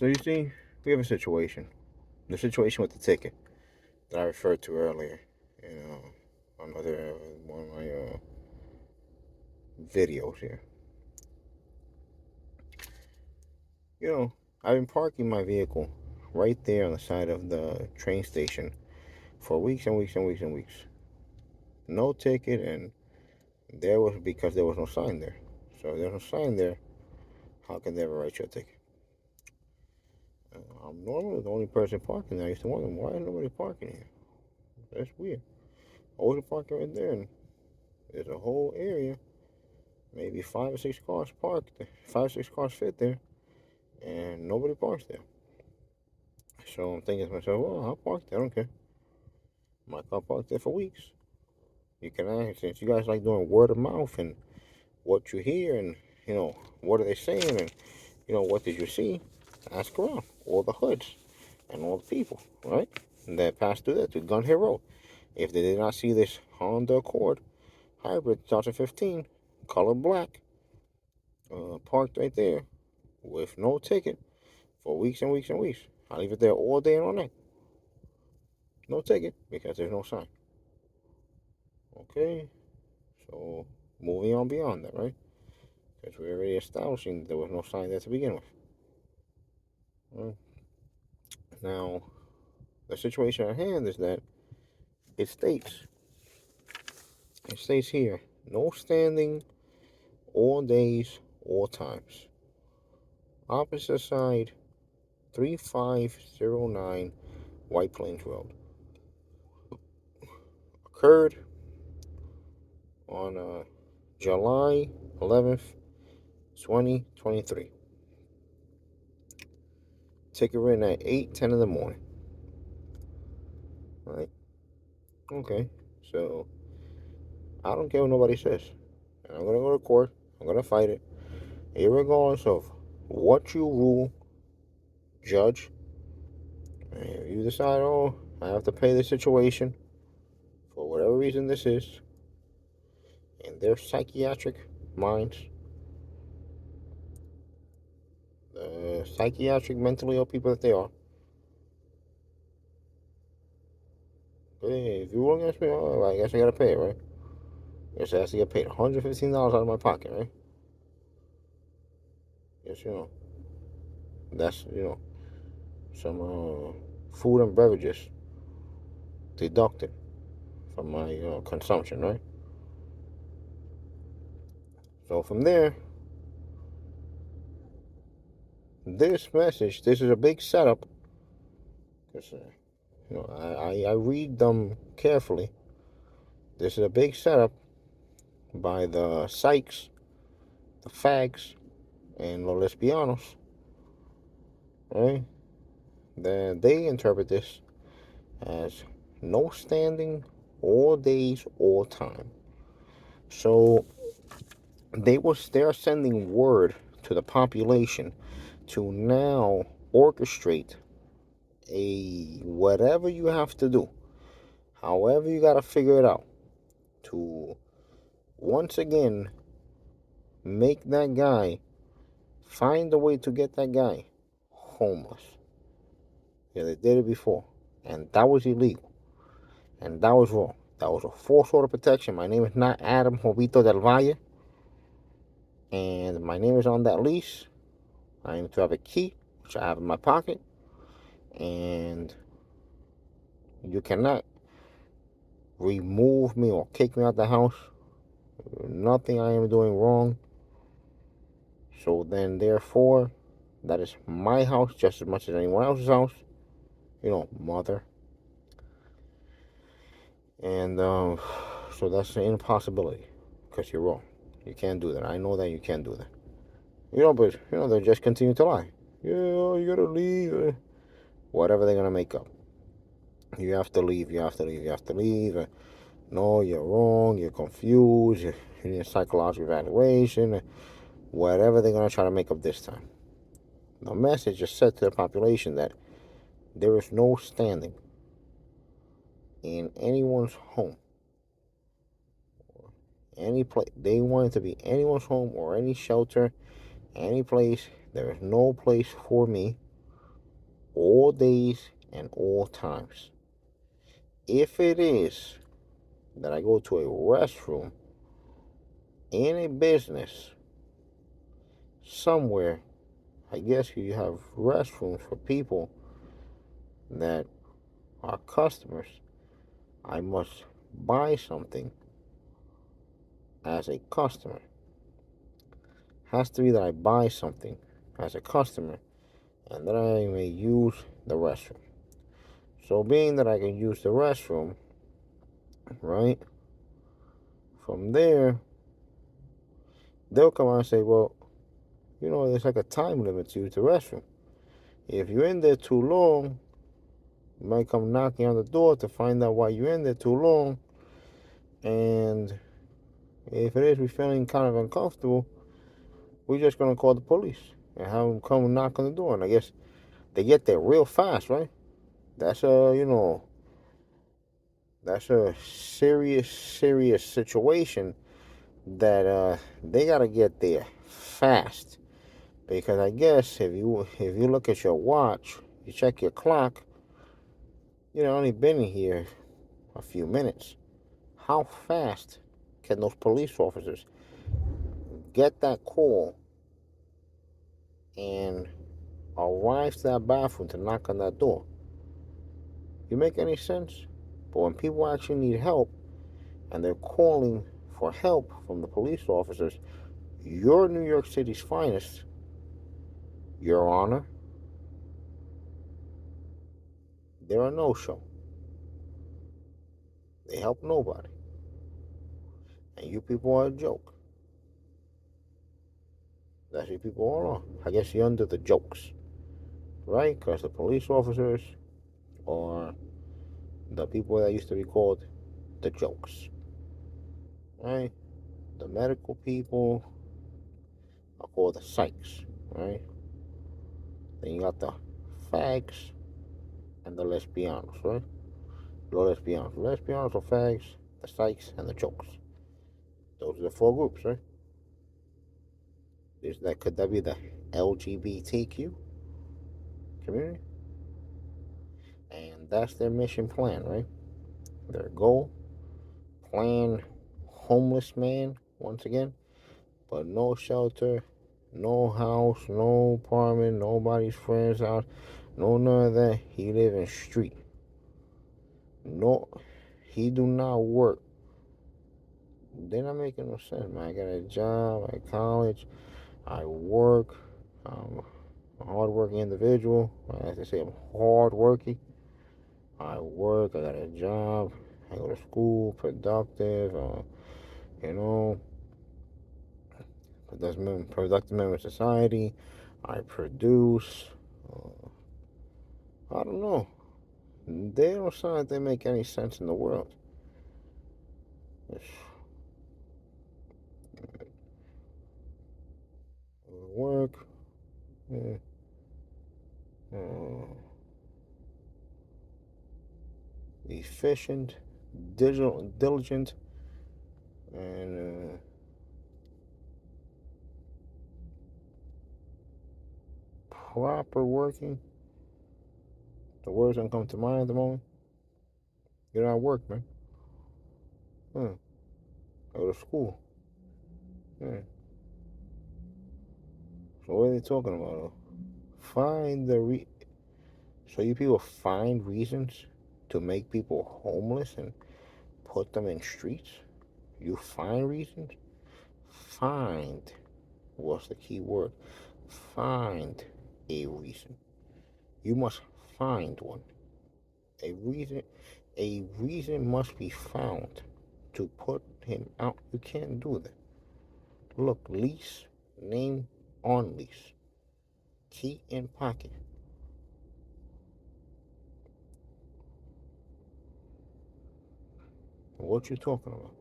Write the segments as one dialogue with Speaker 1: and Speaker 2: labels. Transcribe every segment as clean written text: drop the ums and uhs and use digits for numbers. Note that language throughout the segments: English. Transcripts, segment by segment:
Speaker 1: So you see, we have a situation. The situation with the ticket that I referred to earlier. You know, another one of my videos here. You know, I've been parking my vehicle right there on the side of the train station for weeks and weeks and weeks and weeks. No ticket, and there was because there was no sign there. So if there's no sign there, how can they ever write you a ticket? I'm normally the only person parking there. I used to wonder why is nobody parking here. That's weird. Always parking right there, and there's a whole area, maybe 5 or 6 cars parked, 5 or 6 cars fit there, and nobody parks there. So I'm thinking to myself, well, I'll park there. I don't care. My car parked there for weeks. You can ask, since you guys like doing word of mouth and what you hear, and what are they saying, and what did you see? Ask around all the hoods and all the people, right? That passed through there to Gun Hill Road. If they did not see this Honda Accord Hybrid 2015, color black, parked right there with no ticket for weeks and weeks and weeks. I leave it there all day and all night. No ticket because there's no sign. Okay, so moving on beyond that, right? Because we're already establishing there was no sign there to begin with. Right? Now, the situation at hand is that it states, here, no standing all days, all times. Opposite side, 3509 White Plains Road. Occurred on July 11th, 2023. Ticket written at 8:10 in the morning. Right? Okay. So I don't care what nobody says. And I'm gonna go to court. I'm gonna fight it. Irregardless of what you rule, judge. And if you decide, oh, I have to pay this situation for whatever reason this is, in their psychiatric minds, the psychiatric mentally ill people that they are. Hey, if you rule against me, oh, I guess I gotta pay it, right? I guess I have to get paid $115 out of my pocket, right? Yes, that's some food and beverages deducted from my consumption, right? So from there, this is a big setup. Because I read them carefully. This is a big setup by the psychs, the fags, and los lesbianos, right? Then they interpret this as no standing all days, all time. So they're sending word to the population to now orchestrate a whatever you have to do, however you got to figure it out, to once again make that guy, find a way to get that guy homeless. Yeah, they did it before, and that was illegal, and that was wrong. That was a false order of protection. My name is not Adam Jovito del Valle, and my name is on that lease. I am to have a key, which I have in my pocket, and you cannot remove me or kick me out the house. Nothing I am doing wrong. So then, therefore, that is my house just as much as anyone else's house. Mother. And so that's an impossibility because you're wrong. You can't do that. I know that you can't do that. But they just continue to lie. Yeah, you gotta leave. Whatever they're gonna make up. You have to leave. You have to leave. You have to leave. No, you're wrong. You're confused. You need a psychological evaluation. Whatever they're gonna try to make up this time. The message is said to the population that there is no standing in anyone's home. Any place. They want it to be anyone's home or any shelter, any place. There is no place for me. all days and all times. If it is that I go to a restroom in a business somewhere, I guess you have restrooms for people that are customers, I must buy something as a customer. Has to be that I buy something as a customer and then I may use the restroom. So being that I can use the restroom, right? From there, they'll come out and say, well, there's like a time limit to use the restroom. If you're in there too long, you might come knocking on the door to find out why you're in there too long. And if it is we feeling kind of uncomfortable, we're just gonna call the police and have them come knock on the door. And I guess they get there real fast, right? That's that's a serious, serious situation that they gotta get there fast. Because I guess if you look at your watch, you check your clock, only been in here a few minutes. How fast can those police officers get that call and arrive to that bathroom to knock on that door? You make any sense? But when people actually need help and they're calling for help from the police officers, you're New York City's finest, Your Honor, they're a no-show. They help nobody. And you people are a joke. That's what people are. I guess you're under the jokes, right? Because the police officers are the people that used to be called the jokes, right? The medical people are called the psychs, right? Then you got the fags and the lesbianos, right? Los lesbianos. The lesbianos are fags, the psychs, and the jokes. Those are the four groups, right? Could that be the LGBTQ community? And that's their mission plan, right? Their goal, plan homeless man once again, but no shelter, no house, no apartment, nobody's friend's house, no none of that. He live in street. No, he do not work. They're not making no sense, man. I got a job at college. I work. I'm a hardworking individual. As I say, I'm hardworking. I work. I got a job. I go to school. Productive. You know, productive member of society. I produce. Uh, I don't know. They don't sound like they make any sense in the world. It's, work. Uh, uh, Efficient, diligent, and proper working. The words don't come to mind at the moment. You're not work, man. Huh. Go to school. Yeah. So what are they talking about? Find the So you people find reasons to make people homeless and put them in streets? You find reasons? Find was the key word. Find a reason. You must find one. A reason must be found to put him out. You can't do that. Look, lease, name on lease, key in pocket. What you talking about?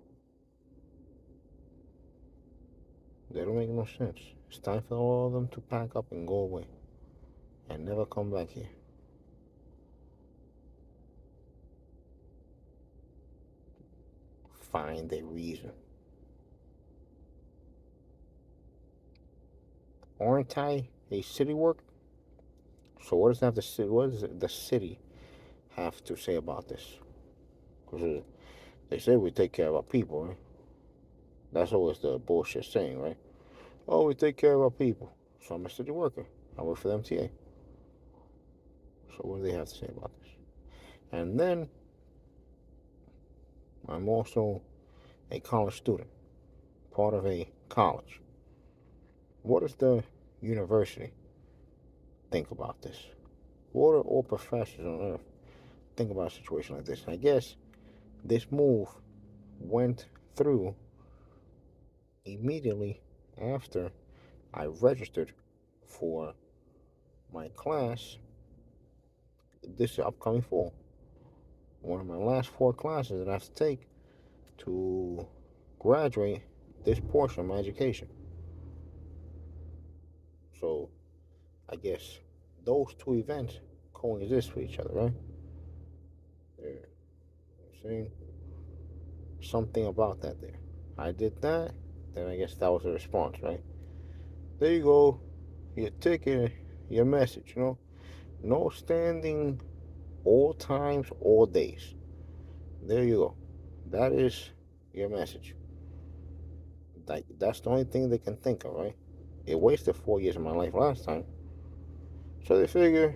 Speaker 1: They don't make no sense. It's time for all of them to pack up and go away and never come back here. Find a reason. Aren't I a city worker? So what does the city? What does the city have to say about this? Because they say we take care of our people, right? That's always the bullshit saying, right? Oh, we take care of our people. So I'm a city worker. I work for the MTA. So what do they have to say about this? And then I'm also a college student, part of a college. What does the university think about this? What do all professors on earth think about a situation like this? I guess this move went through immediately after I registered for my class this upcoming fall. One of my last 4 classes that I have to take to graduate this portion of my education. So I guess those two events coexist with each other, right? They're saying something about that there. I did that, then I guess that was a response, right? There you go, your ticket, your message, No standing all times, all days. There you go. That is your message. Like, that's the only thing they can think of, right? It wasted 4 years of my life last time. So they figure,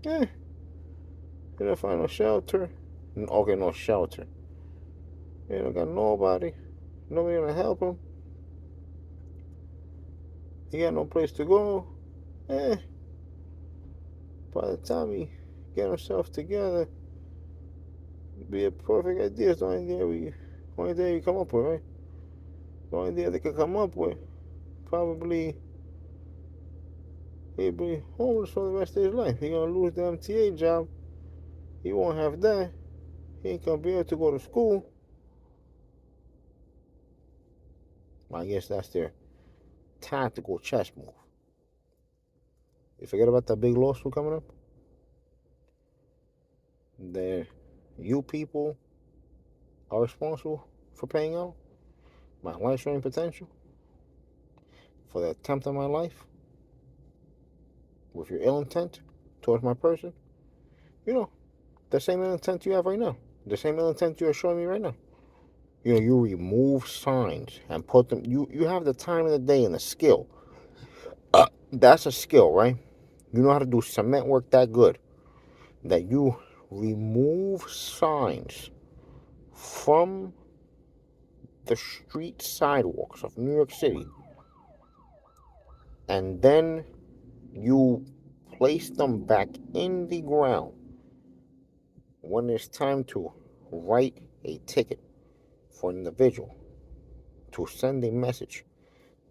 Speaker 1: you don't find no shelter. Okay, no shelter. You don't got nobody. Nobody gonna help him. He got no place to go. Eh, by the time he get himself together, it'd be a perfect idea. It's the only idea you come up with, right? The only idea they could come up with, probably he'd be homeless for the rest of his life. He gonna lose the MTA job. He won't have that. He ain't gonna be able to go to school. I guess that's their tactical chess move. You forget about that big lawsuit coming up? That you people are responsible for paying out my life stream potential for the attempt on my life with your ill intent towards my person. You know, the same ill intent you have right now. The same ill intent you're showing me right now. You remove signs and put them. You have the time of the day and the skill. That's a skill, right? You know how to do cement work that good that you remove signs from the street sidewalks of New York City, and then you place them back in the ground when it's time to write a ticket for an individual to send a message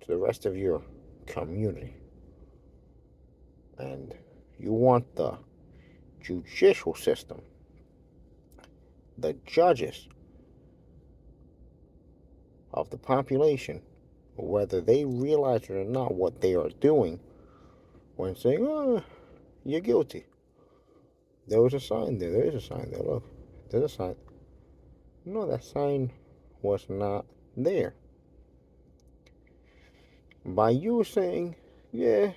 Speaker 1: to the rest of your community. And you want the judicial system, the judges of the population, whether they realize it or not, what they are doing when saying, oh, you're guilty. There was a sign there. There is a sign there. Look, there's a sign. No, that sign was not there. By you saying, yeah,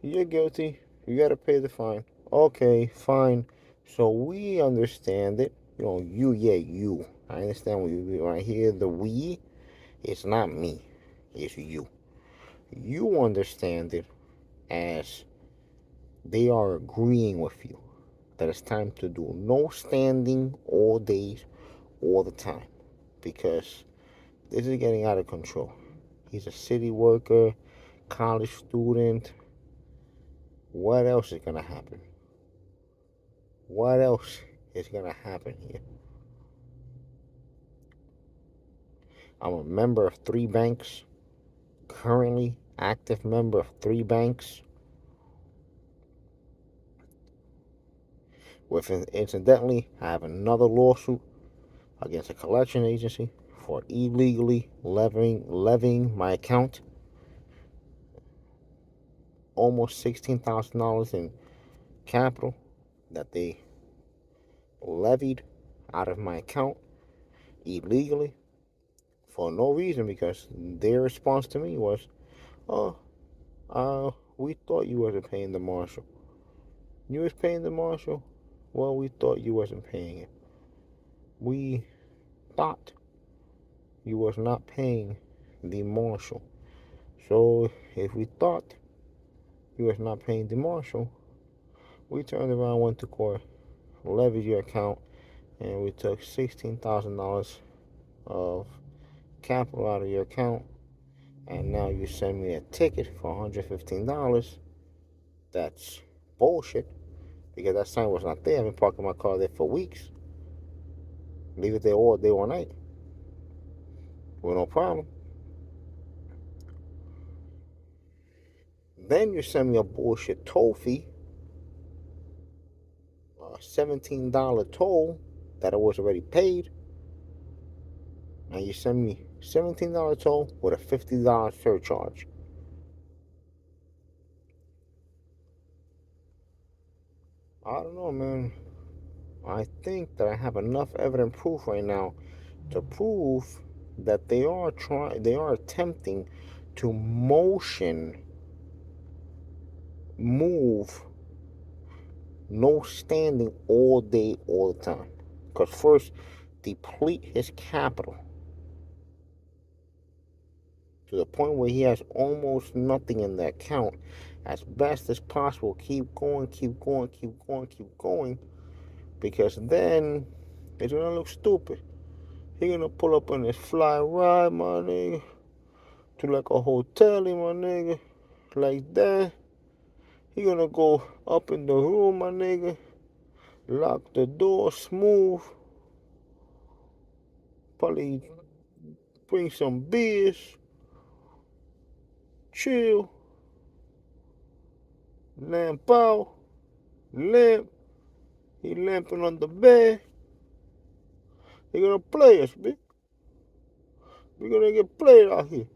Speaker 1: you're guilty, you gotta pay the fine. Okay, fine. So we understand it. You. I understand when I hear the we, it's not me, it's you. You understand it as they are agreeing with you that it's time to do no standing all days, all the time, because this is getting out of control. He's a city worker, college student. What else is gonna happen? What else is gonna happen here? I'm a member of 3 banks, currently active member of 3 banks. Incidentally, I have another lawsuit against a collection agency for illegally levying my account. Almost $16,000 in capital that they levied out of my account illegally for no reason, because their response to me was, oh, we thought you wasn't paying the marshal. You was paying the marshal? Well, we thought you wasn't paying it. We thought you was not paying the marshal. So if we thought you was not paying the marshal, we turned around, went to court, levied your account, and we took $16,000 of capital out of your account. And now you send me a ticket for $115. That's bullshit, because that sign was not there. I've been parking my car there for weeks. Leave it there all day, all night, with no problem. Then you send me a bullshit toll fee, a $17 toll that I was already paid. And you send me $17 toll with a $50 surcharge. I don't know, man. I think that I have enough evident proof right now to prove that they are attempting to move no standing all day, all the time. Because first, deplete his capital to the point where he has almost nothing in the account as best as possible. Keep going, keep going, keep going, keep going. Because then it's gonna look stupid. He gonna pull up on this fly ride, my nigga, to like a hotel, my nigga, like that. He gonna go up in the room, my nigga, lock the door smooth, probably bring some beers, chill, lamp out, lamp. He lamping on the bed. He gonna play us, bitch. We gonna get played out here.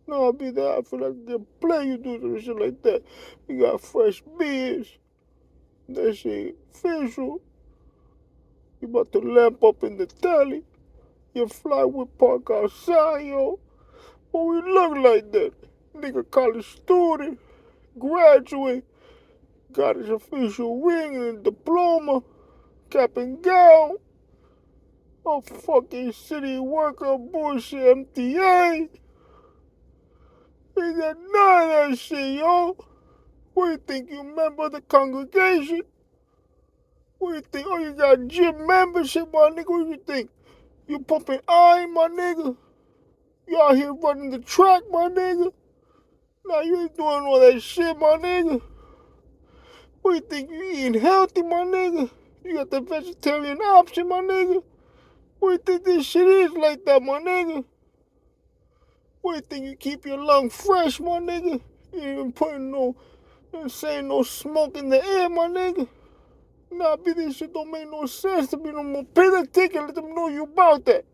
Speaker 1: No, I'll be there. I feel like get play. You do some shit like that. We got fresh beers. That shit official. You about to lamp up in the telly. Your fly with park outside, yo. What we look like that? Nigga college student, graduate, got his official ring and diploma, cap and gown. A fucking city worker bullshit MTA. He got none of that shit, yo. What do you think, you member of the congregation? What do you think? Oh, you got gym membership, my nigga? What do you think? You pumping iron, my nigga? You out here running the track, my nigga? Nah, you ain't doing all that shit, my nigga. What do you think? You eating healthy, my nigga? You got the vegetarian option, my nigga? What do you think this shit is like that, my nigga? What do you think? You keep your lung fresh, my nigga? You ain't even putting no, saying no smoke in the air, my nigga? Nah, this shit don't make no sense to me no more. Pay the ticket, let them know you about that.